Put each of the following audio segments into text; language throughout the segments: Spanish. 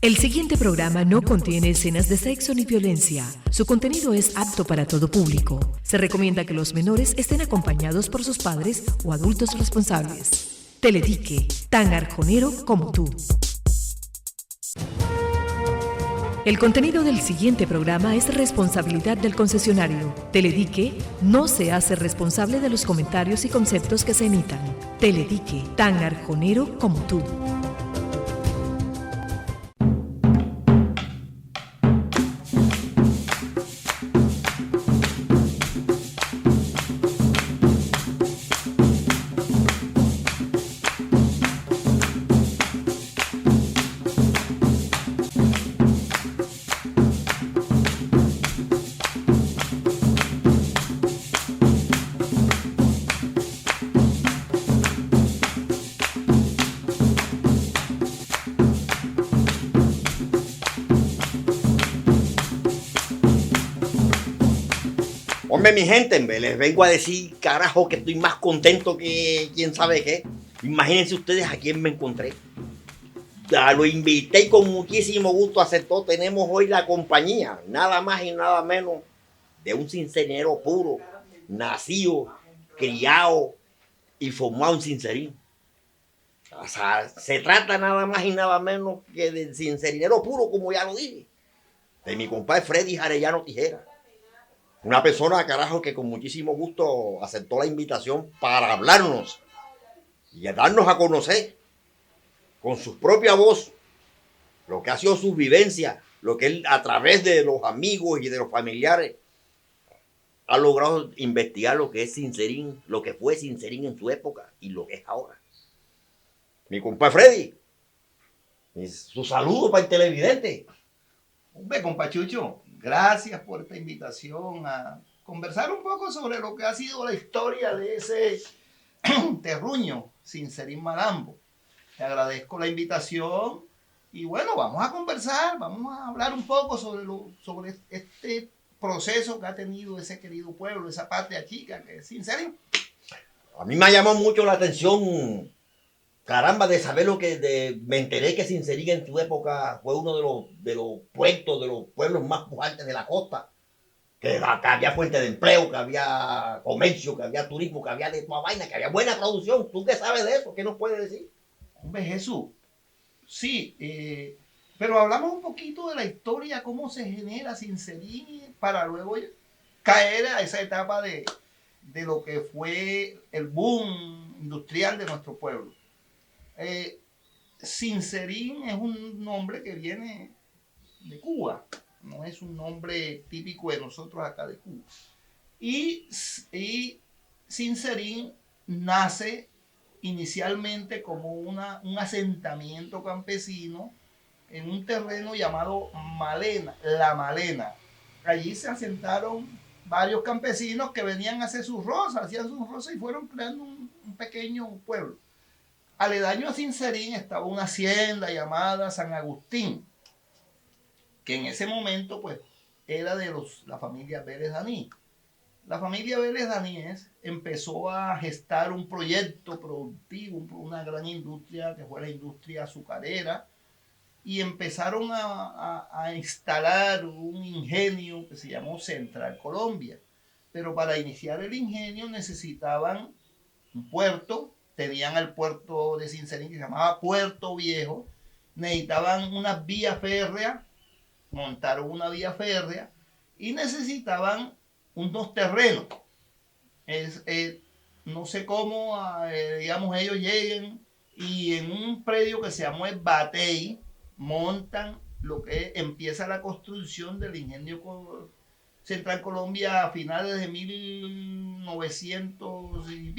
El siguiente programa no contiene escenas de sexo ni violencia. Su contenido es apto para todo público. Se recomienda que los menores estén acompañados por sus padres o adultos responsables. Teledique, tan arjonero como tú. El contenido del siguiente programa es responsabilidad del concesionario. Teledique no se hace responsable de los comentarios y conceptos que se emitan. Teledique, tan arjonero como tú. Hombre, mi gente, les vengo a decir, carajo, que estoy más contento que quién sabe qué. Imagínense ustedes a quién me encontré. Ya lo invité y con muchísimo gusto aceptó. Tenemos hoy la compañía, nada más y nada menos, de un cincerinero puro, nacido, criado y formado en Sincerín. O sea, se trata nada más y nada menos que del cincerinero puro, como ya lo dije, de mi compadre Freddy Arellano Tijera. Una persona, carajo, que con muchísimo gusto aceptó la invitación para hablarnos y a darnos a conocer con su propia voz lo que ha sido su vivencia, lo que él a través de los amigos y de los familiares ha logrado investigar lo que es Sincerín, lo que fue Sincerín en su época y lo que es ahora. Mi compadre Freddy, su saludo para el televidente. Hombre, compa Chucho, gracias por esta invitación a conversar un poco sobre lo que ha sido la historia de ese terruño, Sincerín Malambo. Te agradezco la invitación y bueno, vamos a conversar, vamos a hablar un poco sobre este proceso que ha tenido ese querido pueblo, esa patria chica que es Sincerín. A mí me ha llamado mucho la atención, caramba, de saber me enteré que Sincerín en su época fue uno de los puertos, de los pueblos más pujantes de la costa. Que había fuente de empleo, que había comercio, que había turismo, que había de toda vaina, que había buena producción. ¿Tú qué sabes de eso? ¿Qué nos puedes decir? Hombre, Jesús, sí, pero hablamos un poquito de la historia, cómo se genera Sincerín para luego caer a esa etapa de lo que fue el boom industrial de nuestro pueblo. Sincerín es un nombre que viene de Cuba, no es un nombre típico de nosotros acá de Cuba. Y Sincerín nace inicialmente como un asentamiento campesino en un terreno llamado Malena, La Malena. Allí se asentaron varios campesinos que venían a hacer sus rosas, hacían sus rosas y fueron creando un pequeño pueblo. Aledaño a Sincerín estaba una hacienda llamada San Agustín, que en ese momento pues era de la familia Vélez Daní. La familia Vélez Daníes empezó a gestar un proyecto productivo, una gran industria que fue la industria azucarera, y empezaron a instalar un ingenio que se llamó Central Colombia. Pero para iniciar el ingenio necesitaban un puerto, tenían el puerto de Sincerín que se llamaba Puerto Viejo, necesitaban una vía férrea, montaron una vía férrea y necesitaban unos terrenos. No sé cómo, digamos, ellos lleguen y en un predio que se llamó el Batey montan lo que empieza la construcción del ingenio Central Colombia a finales de 1900 y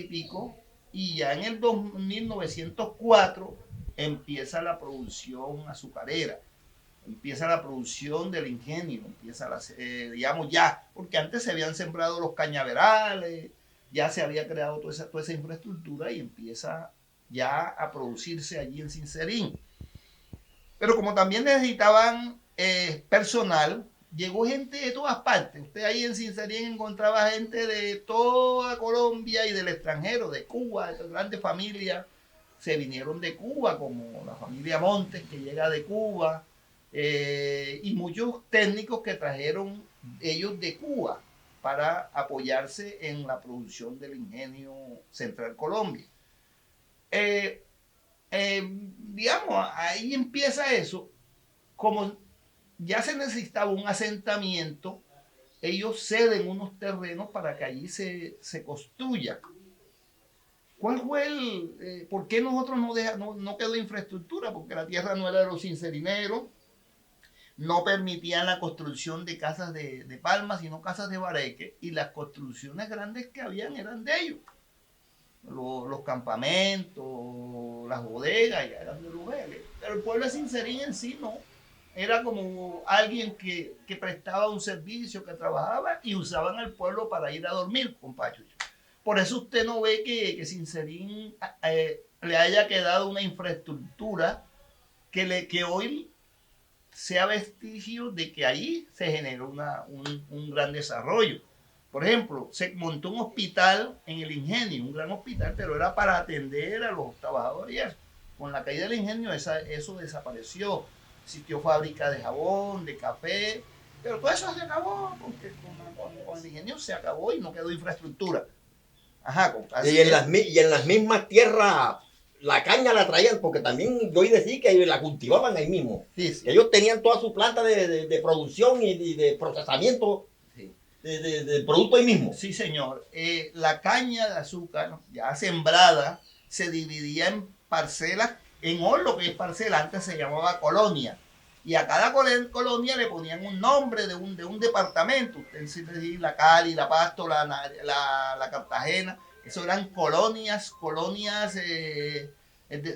pico, y ya en el 1904 empieza la producción azucarera, empieza la producción del ingenio, digamos ya, porque antes se habían sembrado los cañaverales, ya se había creado toda esa infraestructura y empieza ya a producirse allí en Sincerín. Pero como también necesitaban personal, llegó gente de todas partes. Usted ahí en Sincerín encontraba gente de toda Colombia y del extranjero, de Cuba, de grandes familias se vinieron de Cuba, como la familia Montes que llega de Cuba, y muchos técnicos que trajeron ellos de Cuba para apoyarse en la producción del ingenio Central Colombia. Digamos, ahí empieza eso. Como ya se necesitaba un asentamiento, ellos ceden unos terrenos para que allí se construya. ¿Cuál fue por qué nosotros no quedó infraestructura? Porque la tierra no era de los cincerineros, no permitían la construcción de casas de palma, sino casas de bareque, y las construcciones grandes que habían eran de ellos. Los campamentos, las bodegas, ya eran de los vélez. Pero el pueblo de Sincerín en sí no. Era como alguien que prestaba un servicio, que trabajaba y usaban al pueblo para ir a dormir, compadre. Por eso usted no ve que Sincerín le haya quedado una infraestructura que hoy sea vestigio de que ahí se generó un gran desarrollo. Por ejemplo, se montó un hospital en el ingenio, un gran hospital, pero era para atender a los trabajadores y eso. Con la caída del ingenio eso desapareció. Existió fábrica de jabón, de café, pero todo eso se acabó porque con el ingenio se acabó y no quedó infraestructura. Ajá, y en las mismas tierras la caña la traían, porque también yo oí decir que la cultivaban ahí mismo. Sí, sí. Ellos tenían toda su planta de producción y de procesamiento de producto ahí mismo. Sí, señor. La caña de azúcar ya sembrada se dividía en parcelas, en hoy lo que es parcela, antes se llamaba colonia. Y a cada colonia le ponían un nombre de un departamento. Usted sí decir la Cali, la Pasto, la Cartagena. Eso eran colonias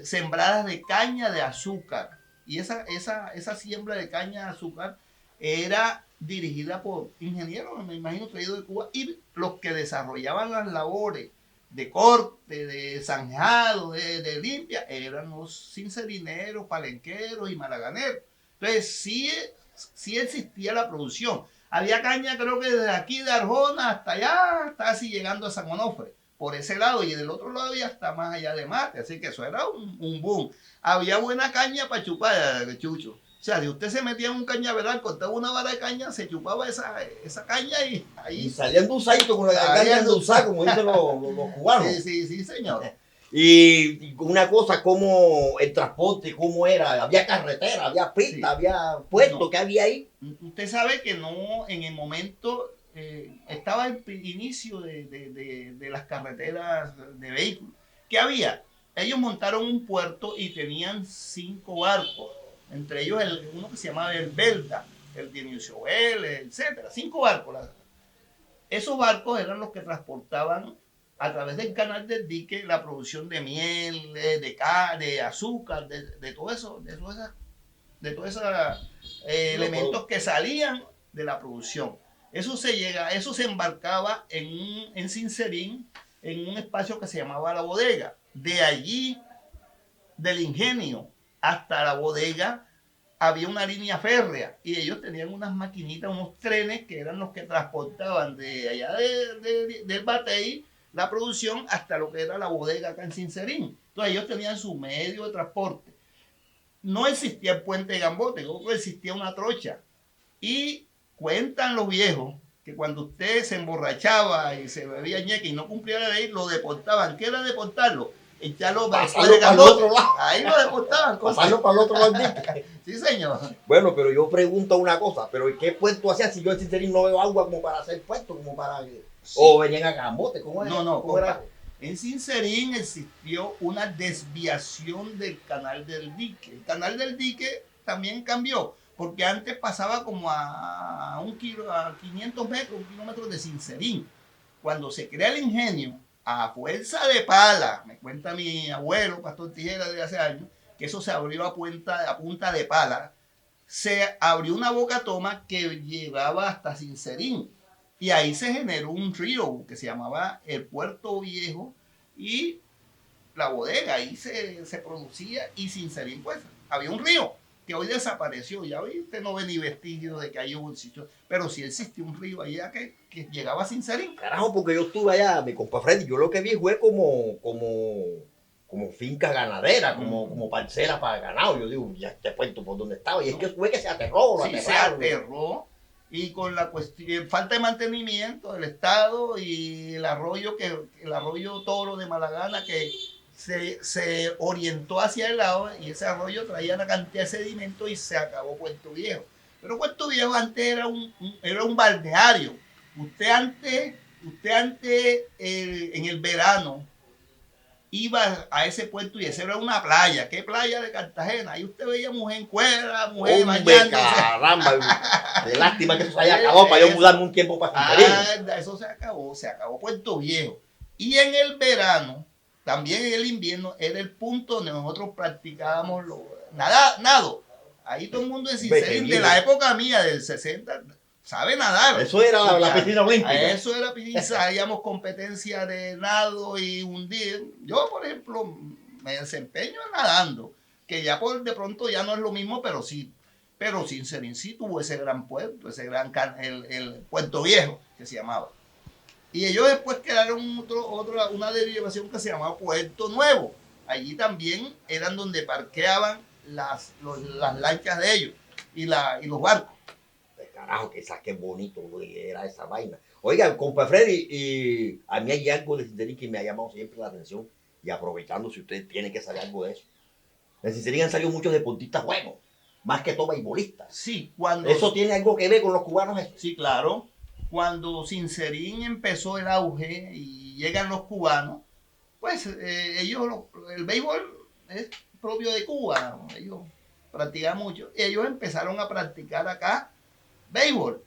sembradas de caña de azúcar. Y esa siembra de caña de azúcar era dirigida por ingenieros, me imagino, traídos de Cuba, y los que desarrollaban las labores de corte, de zanjado, de limpia, eran los cincerineros, palenqueros y malaganeros. Entonces sí existía la producción. Había caña, creo que desde aquí de Arjona hasta allá, casi llegando a San Onofre, por ese lado, y del otro lado ya hasta más allá de Mate, así que eso era un boom. Había buena caña para chupar, Chucho. O sea, si usted se metía en un cañaveral, cortaba una vara de caña, se chupaba esa caña y ahí... Y salía endulzadito con la caña endulzada, como dicen los cubanos. Sí, señor. Y una cosa, como el transporte, cómo era, había carretera, había pista, sí, había puerto, no. ¿Qué había ahí? Usted sabe que no, en el momento estaba el inicio de las carreteras de vehículos. ¿Qué había? Ellos montaron un puerto y tenían 5 barcos, entre ellos uno que se llamaba el Belda, el Dionisio Vélez, etcétera, 5 barcos. Esos barcos eran los que transportaban a través del canal del dique la producción de miel, de azúcar, de todo eso, de todos esos elementos que salían de la producción. Eso se embarcaba en Sincerín, en un espacio que se llamaba la bodega. De allí, del ingenio hasta la bodega, había una línea férrea y ellos tenían unas maquinitas, unos trenes que eran los que transportaban de allá del Batey la producción hasta lo que era la bodega acá en Sincerín. Entonces ellos tenían su medio de transporte. No existía el puente de Gambote, existía una trocha. Y cuentan los viejos que cuando usted se emborrachaba y se bebía ñeque y no cumplía la ley, lo deportaban. ¿Qué era deportarlo? Echarlo para el otro lado. Ahí lo deportaban. Pasarlo para el otro lado. Sí, señor. Bueno, pero yo pregunto una cosa, ¿pero qué puerto hacían si yo en Sincerín no veo agua como para hacer puerto, como para... Sí. O venían a Gambote? ¿Cómo era? ¿Cómo era? En Sincerín existió una desviación del canal del dique. El canal del dique también cambió, porque antes pasaba como a 500 metros, 1 kilómetro de Sincerín. Cuando se crea el ingenio, a fuerza de pala, me cuenta mi abuelo, Pastor Tijera, de hace años, que eso se abrió a punta de pala, se abrió una boca toma que llegaba hasta Sincerín. Y ahí se generó un río que se llamaba el Puerto Viejo y la bodega. Ahí se producía y Sincerín, pues, había un río que hoy desapareció. Ya hoy usted no ve ni vestigios de que hay un sitio, pero sí existía un río allá que llegaba a Sincerín. Carajo, porque yo estuve allá, mi compa Freddy, yo lo que vi fue como como finca ganadera, como parcela para ganado. Yo digo, ya te cuento por dónde estaba. Y es que fue que se aterró, lo Sí, se aterraron. aterró. Y con la cuestión, falta de mantenimiento del Estado y el arroyo Toro de Malagana que se orientó hacia el lado y ese arroyo traía una cantidad de sedimento y se acabó Puerto Viejo. Pero Puerto Viejo antes era un balneario. Usted antes en el verano iba a ese puerto y ese era una playa. ¿Qué playa de Cartagena? Ahí usted veía mujer en cuerda, mujer bañándose. Caramba, qué lástima que eso se haya acabado para yo mudarme un tiempo para Sincerín. Eso se acabó Puerto Viejo. Y en el verano, también en el invierno, era el punto donde nosotros practicábamos nado. Ahí todo el mundo en Sincerín, de la época mía, del 60, sabe nadar. Eso era la piscina olímpica. Eso era piscina, hacíamos competencia de nado y hundir. Yo, por ejemplo, me desempeño nadando, que ya de pronto ya no es lo mismo, pero sí. Pero Sincerín sí tuvo ese gran puerto, el Puerto Viejo, que se llamaba. Y ellos después crearon una derivación que se llamaba Puerto Nuevo. Allí también eran donde parqueaban las lanchas de ellos y los barcos. Carajo, qué bonito era esa vaina. Oiga, compa Freddy, y a mí hay algo de Sincerín que me ha llamado siempre la atención. Y aprovechando, si usted tiene que saber algo de eso. En Sincerín han salido muchos deportistas buenos, más que todo beisbolistas. Sí, ¿Eso tiene algo que ver con los cubanos? Sí, claro. Cuando Sincerín empezó el auge y llegan los cubanos, pues el béisbol es propio de Cuba, ellos practican mucho, y ellos empezaron a practicar acá béisbol.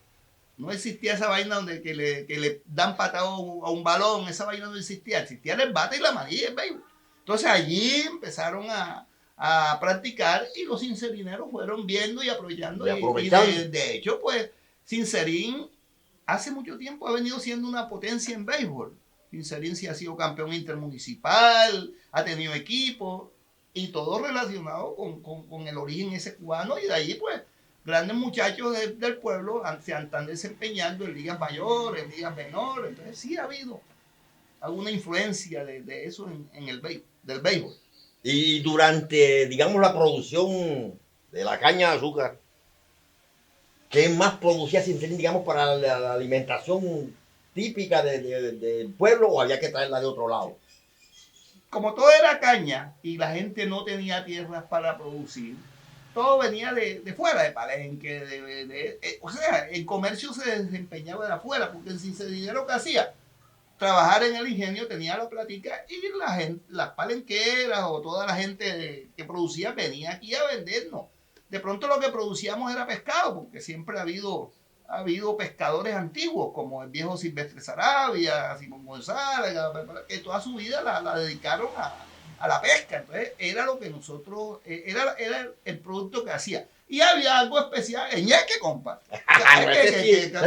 No existía esa vaina donde que le dan patado a un balón, esa vaina no existía el bate y la manilla del béisbol. Entonces allí empezaron a practicar y los sincerineros fueron viendo y aprovechando. Y de hecho, pues, Sincerín hace mucho tiempo ha venido siendo una potencia en béisbol. Sincerín sí ha sido campeón intermunicipal, ha tenido equipo y todo relacionado con el origen ese cubano, y de ahí pues grandes muchachos del pueblo se están desempeñando en ligas mayores, en ligas menores. Entonces sí ha habido alguna influencia de eso en el béisbol. Y durante, digamos, la producción de la caña de azúcar, ¿qué más producía Sincerín, digamos, para la alimentación típica del pueblo, o había que traerla de otro lado? Como todo era caña y la gente no tenía tierras para producir, todo venía de fuera, de Palenque, o sea, el comercio se desempeñaba de afuera, porque el Sincerinero que hacía, trabajar en el ingenio, tenía la platica y las palenqueras o toda la gente que producía venía aquí a vendernos. De pronto lo que producíamos era pescado, porque siempre ha habido pescadores antiguos, como el viejo Silvestre Saravia, Simón González, que toda su vida la dedicaron a la pesca. Entonces era lo que nosotros, era el producto que hacía. Y había algo especial, el ñeque, compa.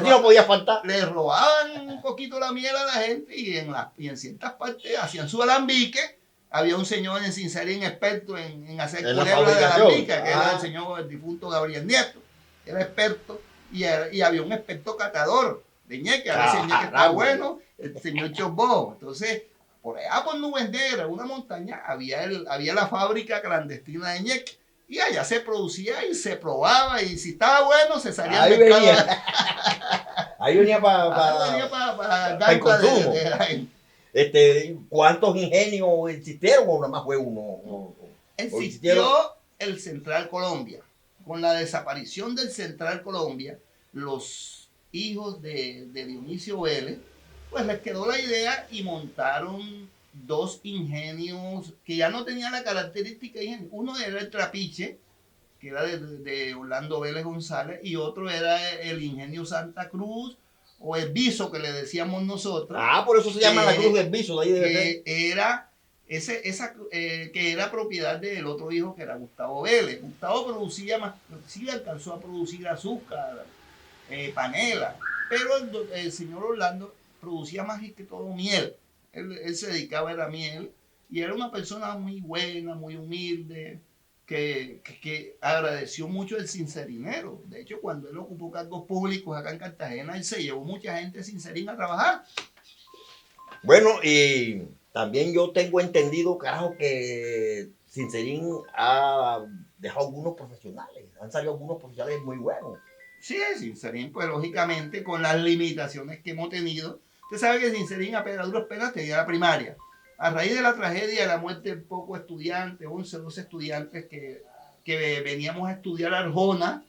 No podía faltar. Le robaban un poquito la miel a la gente y en ciertas partes hacían su alambique. Había un señor en Sincerín experto en hacer culebras de alambique, que era el señor, el difunto Gabriel Nieto. Era experto y había un experto catador de ñeque. A veces el ñeque está bueno, el señor Chosbo. Entonces, por allá por Nubes Negras, una montaña, había la fábrica clandestina de ñeque. Y allá se producía y se probaba, y si estaba bueno se salía al mercado. Ahí venía para el consumo. ¿Cuántos ingenios existieron o nada más fue uno? Existió el Central Colombia. Con la desaparición del Central Colombia, los hijos de Dionisio Vélez, pues les quedó la idea y montaron dos ingenios que ya no tenían la característica de ingenio. Uno era el Trapiche, que era de Orlando Vélez González, y otro era el ingenio Santa Cruz, o el Viso, que le decíamos nosotros. Por eso se llama la Cruz del Viso. De ahí que era propiedad del otro hijo, que era Gustavo Vélez. Gustavo producía más, sí alcanzó a producir azúcar, panela, pero el señor Orlando producía más que todo miel. Él se dedicaba a la miel y era una persona muy buena, muy humilde, que agradeció mucho el sincerinero. De hecho, cuando él ocupó cargos públicos acá en Cartagena, él se llevó mucha gente de Sincerín a trabajar. Bueno, y También yo tengo entendido, carajo, que Sincerín ha dejado algunos profesionales. Han salido algunos profesionales muy buenos. Sí, Sincerín, pues lógicamente con las limitaciones que hemos tenido. Usted sabe que Sincerín a duras penas tenía la primaria. A raíz de la tragedia de la muerte de pocos estudiantes, 11, 12 estudiantes que veníamos a estudiar Arjona,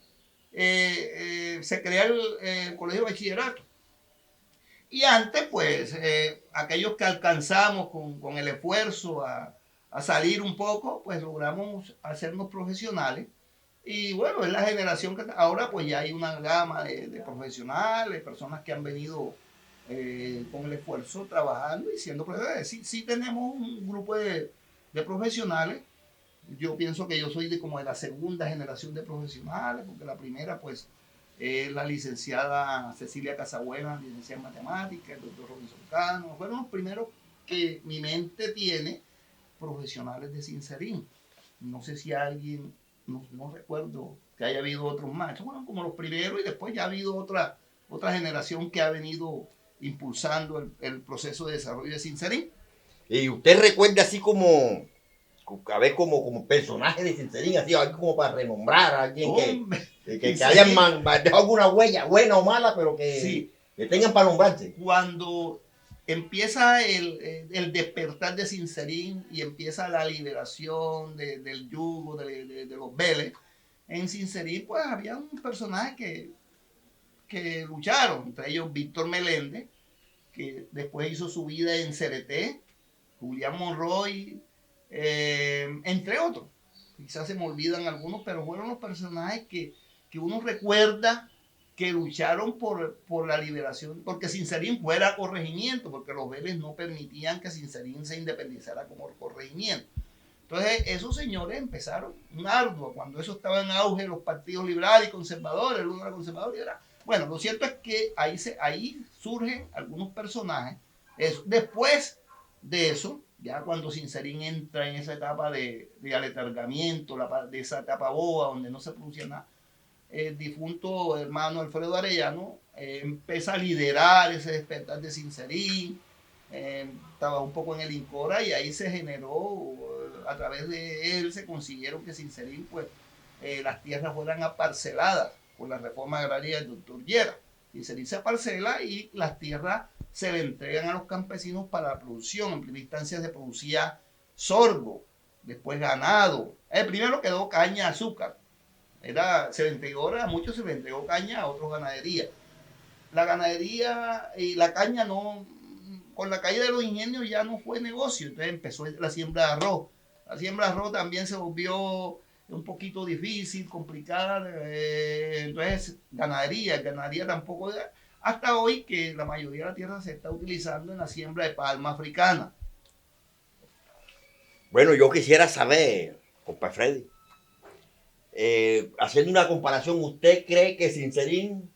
se crea el colegio de bachillerato. Y antes, pues, aquellos que alcanzamos con el esfuerzo a salir un poco, pues logramos hacernos profesionales. Y bueno, es la generación que ahora pues ya hay una gama de profesionales, personas que han venido con el esfuerzo trabajando y siendo profesionales. Sí tenemos un grupo de profesionales. Yo pienso que yo soy como de la segunda generación de profesionales, porque la primera pues es la licenciada Cecilia Casabuena, licenciada en matemáticas, el doctor Robinson Cano. Fueron los primeros que mi mente tiene profesionales de Sincerín. No sé si alguien, no recuerdo que haya habido otros más. Bueno, como los primeros y después ya ha habido otra generación que ha venido impulsando el proceso de desarrollo de Sincerín. Y usted recuerda así como, a ver, como personaje de Sincerín, así, como para renombrar a alguien que hayan dejado alguna huella, buena o mala, pero que tengan para nombrarse. Cuando empieza el despertar de Sincerín y empieza la liberación del yugo de los Vélez, en Sincerín pues había un personaje que lucharon, entre ellos Víctor Meléndez, que después hizo su vida en CRT, Julián Monroy, entre otros. Quizás se me olvidan algunos, pero fueron los personajes que uno recuerda que lucharon por la liberación, porque Sincerín fuera corregimiento, porque los Vélez no permitían que Sincerín se independizara como corregimiento. Entonces esos señores empezaron un arduo, cuando eso estaba en auge, los partidos liberales y conservadores, el uno era conservador y era... Bueno, lo cierto es que ahí surgen algunos personajes. Después de eso, ya cuando Sincerín entra en esa etapa de aletargamiento, de esa etapa boba donde no se producía nada, el difunto hermano Alfredo Arellano empieza a liderar ese despertar de Sincerín, estaba un poco en el INCORA y ahí se generó, a través de él se consiguieron que Sincerín, pues, las tierras fueran aparceladas por la reforma agraria del doctor Llera. Sincerín se parcela y las tierras se le entregan a los campesinos para la producción. En primera instancia se producía sorgo, después ganado. Primero quedó caña de azúcar. Se le entregó, a muchos se le entregó caña, a otros ganadería. La ganadería y la caña no, con la caída de los ingenios ya no fue negocio, entonces empezó la siembra de arroz. La siembra de arroz también se volvió un poquito difícil, complicada, entonces ganadería tampoco, hasta hoy que la mayoría de la tierra se está utilizando en la siembra de palma africana. Bueno, yo quisiera saber, compa Freddy, haciendo una comparación, ¿usted cree que Sincerín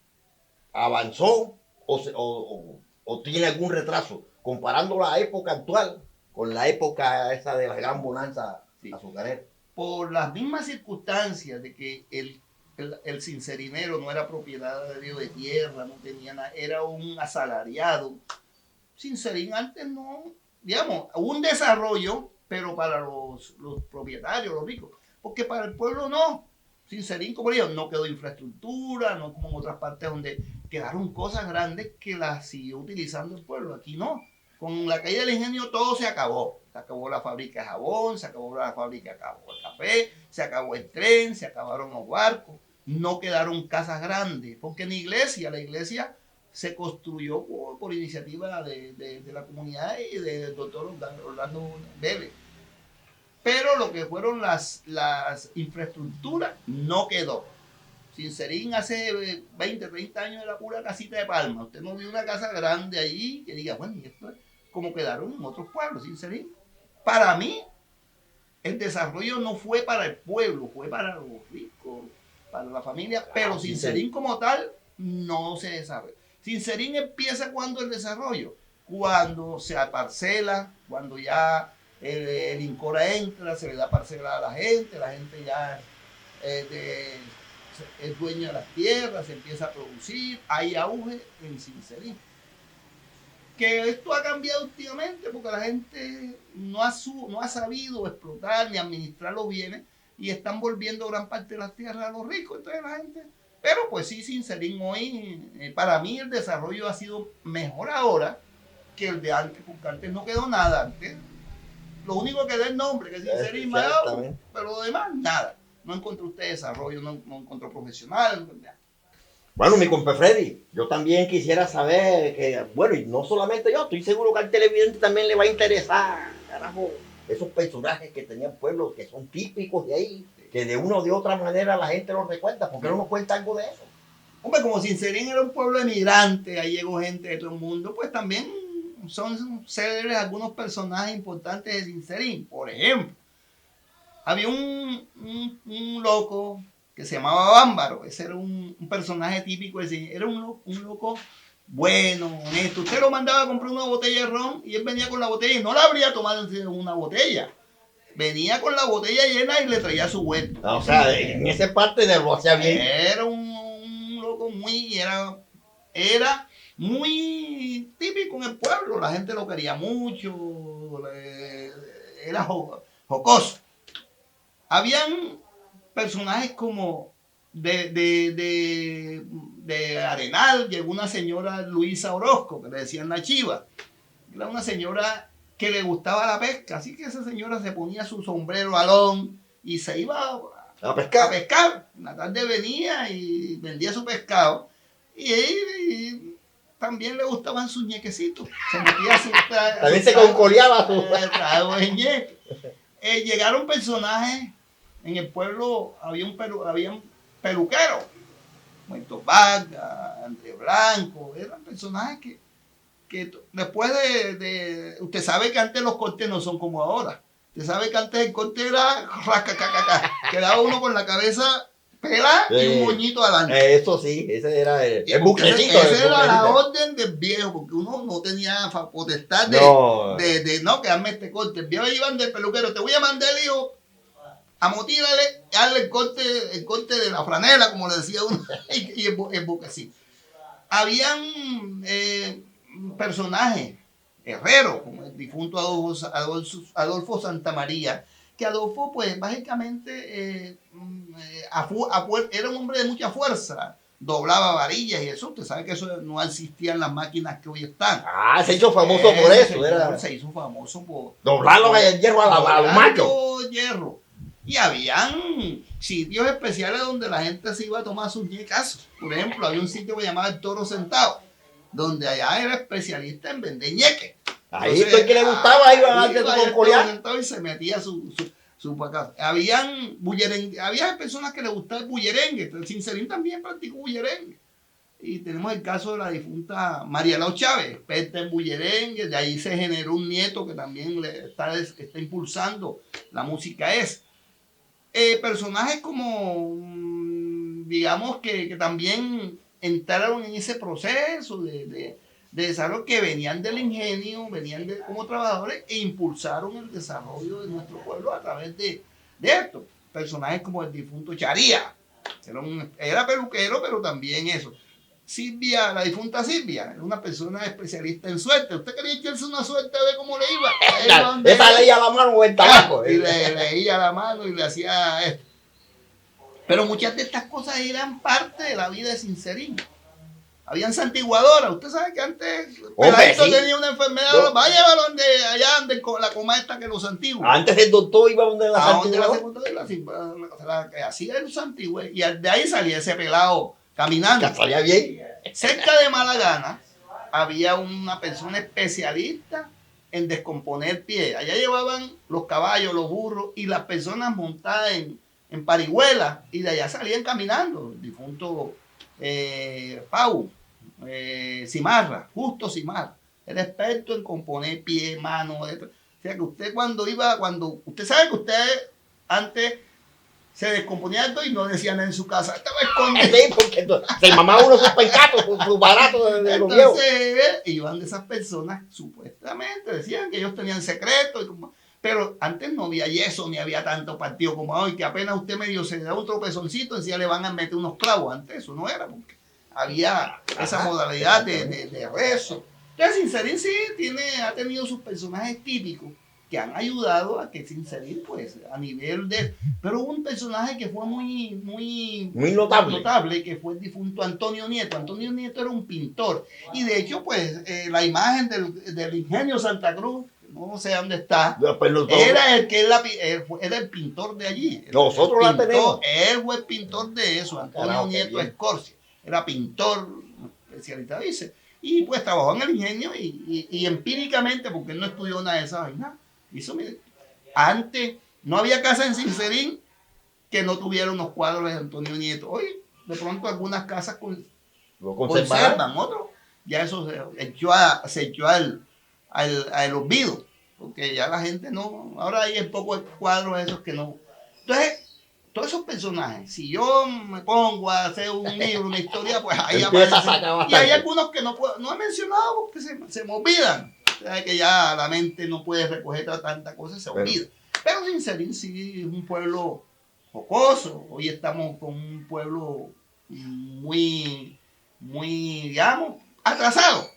avanzó o tiene algún retraso? Comparando la época actual con la época esa de la gran bonanza azucarera. Por las mismas circunstancias de que el sincerinero no era propietario de tierra, no tenía nada, era un asalariado. Sincerín antes no, digamos, hubo un desarrollo, pero para los propietarios, los ricos, porque para el pueblo no. Sincerín, como digo, no quedó infraestructura, no como en otras partes donde quedaron cosas grandes que las siguió utilizando el pueblo. Aquí no. Con la caída del ingenio todo se acabó. Se acabó la fábrica de jabón, se acabó la fábrica de café, se acabó el tren, se acabaron los barcos. No quedaron casas grandes, porque la iglesia se construyó por iniciativa de la comunidad y del doctor Orlando Vélez. Pero lo que fueron las infraestructuras no quedó. Sincerín hace 20, 30 años era pura casita de palma. Usted no vio una casa grande allí que diga, bueno, y esto es como quedaron en otros pueblos, Sincerín. Para mí, el desarrollo no fue para el pueblo, fue para los ricos, para la familia, pero Sincerín como tal no se desarrolla. Sincerín empieza cuando el desarrollo, cuando se aparcela, cuando ya el INCORA entra, se le da parcela a la gente ya es dueño de las tierras, se empieza a producir, hay auge en Sincerín. que esto ha cambiado últimamente porque la gente no ha sabido explotar ni administrar los bienes y están volviendo gran parte de las tierras a los ricos. Entonces la gente... Pero pues sí, Sincerín hoy, para mí el desarrollo ha sido mejor ahora que el de antes, porque antes no quedó nada. Antes, lo único que da el nombre, que es Sincerín, pero lo demás, nada. No encontró usted desarrollo, no encontró profesional, nada. Bueno, mi compa Freddy, yo también quisiera saber que, bueno, y no solamente yo, estoy seguro que al televidente también le va a interesar, carajo, esos personajes que tenía el pueblo, que son típicos de ahí, que de una o de otra manera la gente los recuerda. ¿Por qué no nos cuenta algo de eso? Hombre, como Sincerín era un pueblo emigrante, ahí llegó gente de todo el mundo, pues también son célebres algunos personajes importantes de Sincerín. Por ejemplo, había un loco que se llamaba Bámbaro. Ese era un personaje típico, era un loco bueno, honesto. Usted lo mandaba a comprar una botella de ron y él venía con la botella y no la habría tomado en una botella. Venía con la botella llena y le traía su vuelta. O sea, en esa parte de lo hacía bien. Era un loco era muy típico en el pueblo. La gente lo quería mucho. Era jocoso. Habían personajes como de Arenal. Llegó una señora Luisa Orozco, que le decían la Chiva. Era una señora que le gustaba la pesca, así que esa señora se ponía su sombrero alón y se iba a pescar. En la tarde venía y vendía su pescado y también le gustaban sus ñequecitos. Se metía también se concoleaba su trago de ñeque. Llegaron personajes en el pueblo, habían peluqueros, Muerto Vargas, Andrés Blanco, eran personajes que después de usted sabe que antes los cortes no son como ahora. Usted sabe que antes el corte era quedaba uno con la cabeza pela y un moñito adelante. Eso sí, ese era el buquecito. Esa era la orden del viejo, porque uno no tenía potestad de quedarme este corte. El viejo iban del peluquero, te voy a mandar el hijo a motirle, darle el corte de la franela, como le decía uno, y el buquecito. Habían personajes, herreros, como el difunto Adolfo Santamaría, que Adolfo, pues, básicamente era un hombre de mucha fuerza, doblaba varillas y eso, usted sabe que eso no existían las máquinas que hoy están. Se hizo famoso por eso. Se hizo famoso por doblarlo el hierro a los machos. Hierro. Y habían sitios especiales donde la gente se iba a tomar sus ñecazos. Por ejemplo, había un sitio que llamaba El Toro Sentado, donde allá era especialista en vender ñeques. Ahí el que le gustaba iba a concolear y se metía su pacazo. Había personas que le gustaba el bullerengue. Sincerín también practicó bullerengue. Y tenemos el caso de la difunta María Lau Chávez, experta en bullerengue. De ahí se generó un nieto que también está impulsando la música personajes como, digamos, que también entraron en ese proceso de desarrollo, que venían del ingenio, como trabajadores e impulsaron el desarrollo de nuestro pueblo a través de esto. Personajes como el difunto Charía, era peluquero, pero también eso. Silvia, la difunta Silvia, era una persona especialista en suerte. ¿Usted quería echarse una suerte a ver cómo le iba? Esa leía la mano o el tabaco. Y le leía la mano y le hacía esto. Pero muchas de estas cosas eran parte de la vida de Sincerín. Habían santiguadoras. Usted sabe que antes Peladito tenía una enfermedad. Vaya allá donde la coma esta que los antiguos. Antes el doctor iba donde la santiguadora. La que hacía el santigüe. Y de ahí salía ese pelado caminando. Que salía bien. Cerca de Malagana había una persona especialista en descomponer pies. Allá llevaban los caballos, los burros y las personas montadas en parihuelas, y de allá salían caminando. El difunto Pau Cimarra, Justo Cimarra, era experto en componer pies, manos. O sea que usted usted sabe que usted antes se descomponía esto y no decía nada en su casa. Estaba escondido. Sí, porque se mamaba uno sus pencatos, sus baratos de los viejos. Entonces, iban de esas personas, supuestamente, decían que ellos tenían secretos. Pero antes no había yeso, ni había tanto partido como hoy, que apenas usted medio se da un tropezoncito, encima le van a meter unos clavos. Antes eso no era, porque había esa modalidad de rezo. Entonces Sincerín sí ha tenido sus personajes típicos que han ayudado a que Sincerín, pues, a nivel de... Pero hubo un personaje que fue muy notable, que fue el difunto Antonio Nieto. Antonio Nieto era un pintor. Y de hecho, pues, la imagen del Ingenio Santa Cruz, no sé dónde está, era el pintor de allí. Nosotros la tenemos. Él fue el pintor de eso, Antonio Nieto Escorcia. Era pintor, especialista, dice. Y pues trabajó en el ingenio y empíricamente, porque él no estudió nada de esa vaina, antes no había casa en Sincerín que no tuviera unos cuadros de Antonio Nieto. Hoy, de pronto, algunas casas lo conservan, otros ya eso se echó al olvido, porque ya la gente no, ahora hay pocos cuadros esos que no. Entonces, todos esos personajes, si yo me pongo a hacer un libro, una historia, pues ahí aparecen. Y hay algunos que no he mencionado porque se me olvidan. O sea, que ya la mente no puede recoger tanta cosa, se olvida. Pero Sincerín sí es un pueblo jocoso. Hoy estamos con un pueblo muy, digamos, atrasado.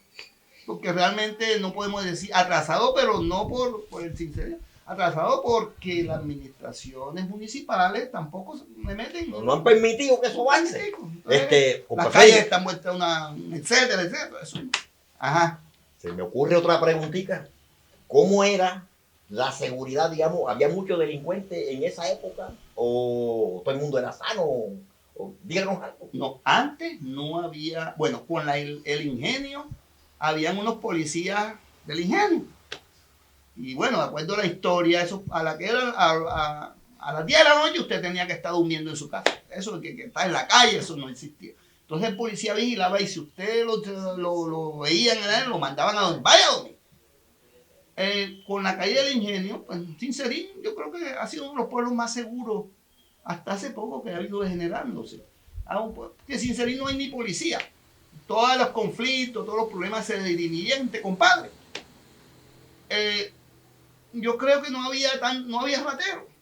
Porque realmente no podemos decir atrasado, pero no por el Sincerín. Atrasado porque las administraciones municipales tampoco me meten. No han permitido que eso avance. Las calles están vueltas etcétera. Eso. Ajá. Se me ocurre otra preguntita. ¿Cómo era la seguridad, digamos? ¿Había muchos delincuentes en esa época? ¿O todo el mundo era sano? Díganos algo. No, antes no había, bueno, con el ingenio, habían unos policías del ingenio. Y bueno, de acuerdo a la historia, eso a las 10 de la noche usted tenía que estar durmiendo en su casa. Eso que está en la calle, eso no existía. Entonces el policía vigilaba y si usted lo veían, lo mandaban a donde vaya a dormir. Con la caída del ingenio, pues Sincerín, yo creo que ha sido uno de los pueblos más seguros hasta hace poco que ha ido degenerándose. Que Sincerín no hay ni policía. Todos los conflictos, todos los problemas se dirimían entre compadres. Yo creo que no había ratero.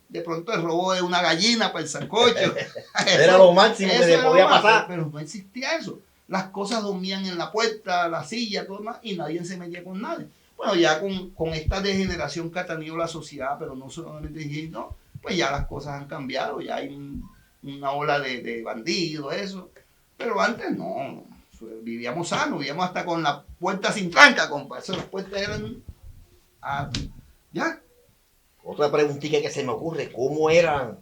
De pronto el robo de una gallina para el sancocho. Era lo máximo que le podía pasar. Pero no existía eso. Las cosas dormían en la puerta, la silla, todo más, y nadie se metía con nadie. Bueno, ya con esta degeneración que ha tenido la sociedad, pero no solamente en no, pues ya las cosas han cambiado, ya hay una ola de bandidos, eso. Pero antes no, vivíamos sanos, vivíamos hasta con la puerta sin tranca, compa. Eso, las puertas eran... ya. Otra preguntita que se me ocurre, ¿cómo eran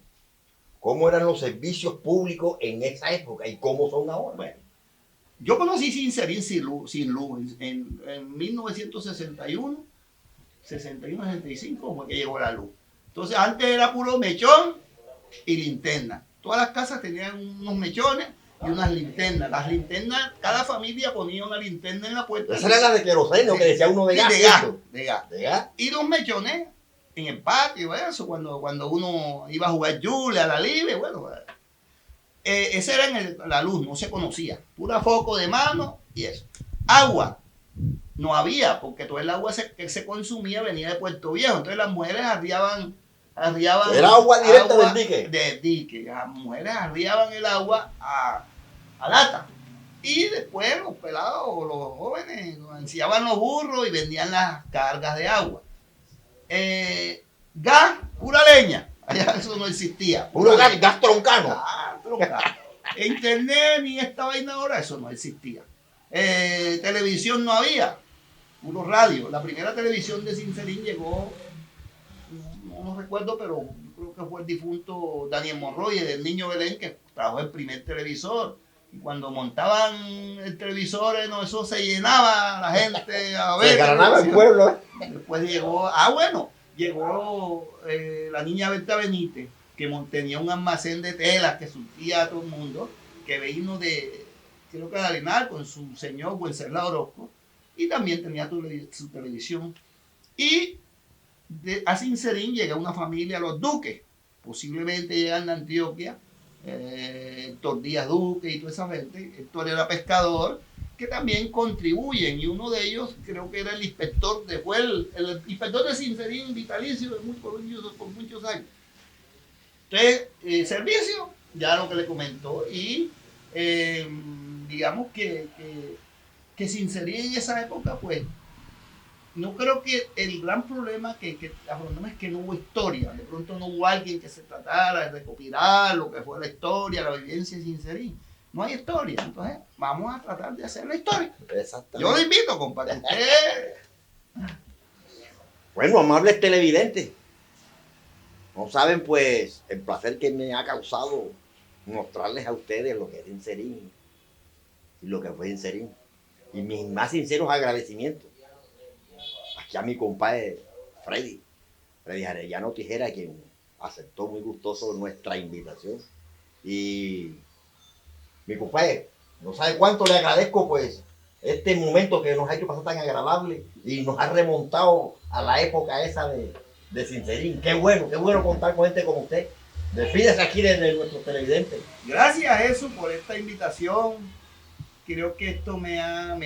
los servicios públicos en esa época y cómo son ahora? Bueno, yo conocí Sincerín sin luz en 1961, 65 fue que llegó la luz. Entonces antes era puro mechón y linterna. Todas las casas tenían unos mechones y unas linternas. Las linternas, cada familia ponía una linterna en la puerta. Esa era la de queroseno, sí, que decía uno de gas. De gas. Y dos mechones en el patio, eso, cuando uno iba a jugar Yule, a la libre, bueno. Esa era la luz, no se conocía. Pura foco de mano y eso. Agua. No había, porque todo el agua que se consumía venía de Puerto Viejo. Entonces las mujeres arriaban. Era agua directa del dique. Del dique. Las mujeres arriaban el agua a lata. Y después los pelados o los jóvenes enciaban los burros y vendían las cargas de agua. Gas, pura leña. Allá eso no existía. Puro gas troncano. Internet ni esta vaina ahora, eso no existía. Televisión no había. Puro radio. La primera televisión de Sincerín llegó, no recuerdo, pero creo que fue el difunto Daniel Monroy, del Niño Belén, que trajo el primer televisor. Y cuando montaban el televisor, eso se llenaba la gente a ver. Se ganaba el pueblo. Después llegó, llegó la niña Berta Benítez, que tenía un almacén de telas que surtía a todo el mundo, que vino creo que de Arenal, con su señor Wenceslao Orozco, y también tenía su televisión. Y a Sincerín llega una familia, los Duques, posiblemente llegan de Antioquia, Héctor Díaz Duque y toda esa gente. Héctor era pescador, que también contribuyen, y uno de ellos creo que era el inspector, fue el inspector de Sincerín vitalicio por muchos años. Entonces, servicio, ya lo que le comentó, y digamos que que Sincerí en esa época, pues, no creo que el gran problema que afrontamos es que no hubo historia. De pronto no hubo alguien que se tratara de recopilar lo que fue la historia, la vivencia de Sincerí. No hay historia. Entonces, vamos a tratar de hacer la historia. Exactamente. Yo lo invito, compadre. Usted... Bueno, amables televidentes, no saben pues el placer que me ha causado mostrarles a ustedes lo que es Inserín y lo que fue Inserín. Y mis más sinceros agradecimientos aquí a mi compadre Freddy Arellano Tijera, quien aceptó muy gustoso nuestra invitación. Y mi compadre, no sabe cuánto le agradezco pues este momento que nos ha hecho pasar tan agradable y nos ha remontado a la época esa de Sincerín. Qué bueno contar con gente como usted. Despídese aquí desde nuestros televidentes. Gracias, Jesús, por esta invitación. Creo que esto me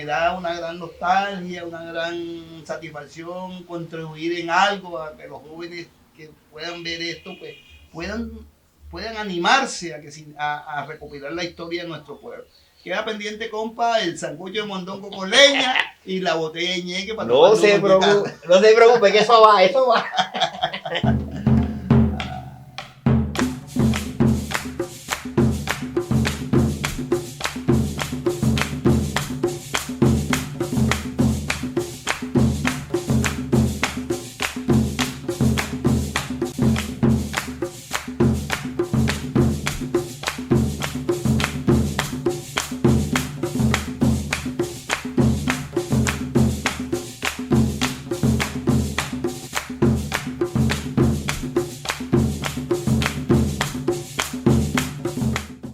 da una gran nostalgia, una gran satisfacción, contribuir en algo a que los jóvenes que puedan ver esto, pues puedan animarse a recopilar la historia de nuestro pueblo. Queda pendiente, compa, el sancocho de mondongo con leña y la botella de ñeque para No se preocupe, que eso va.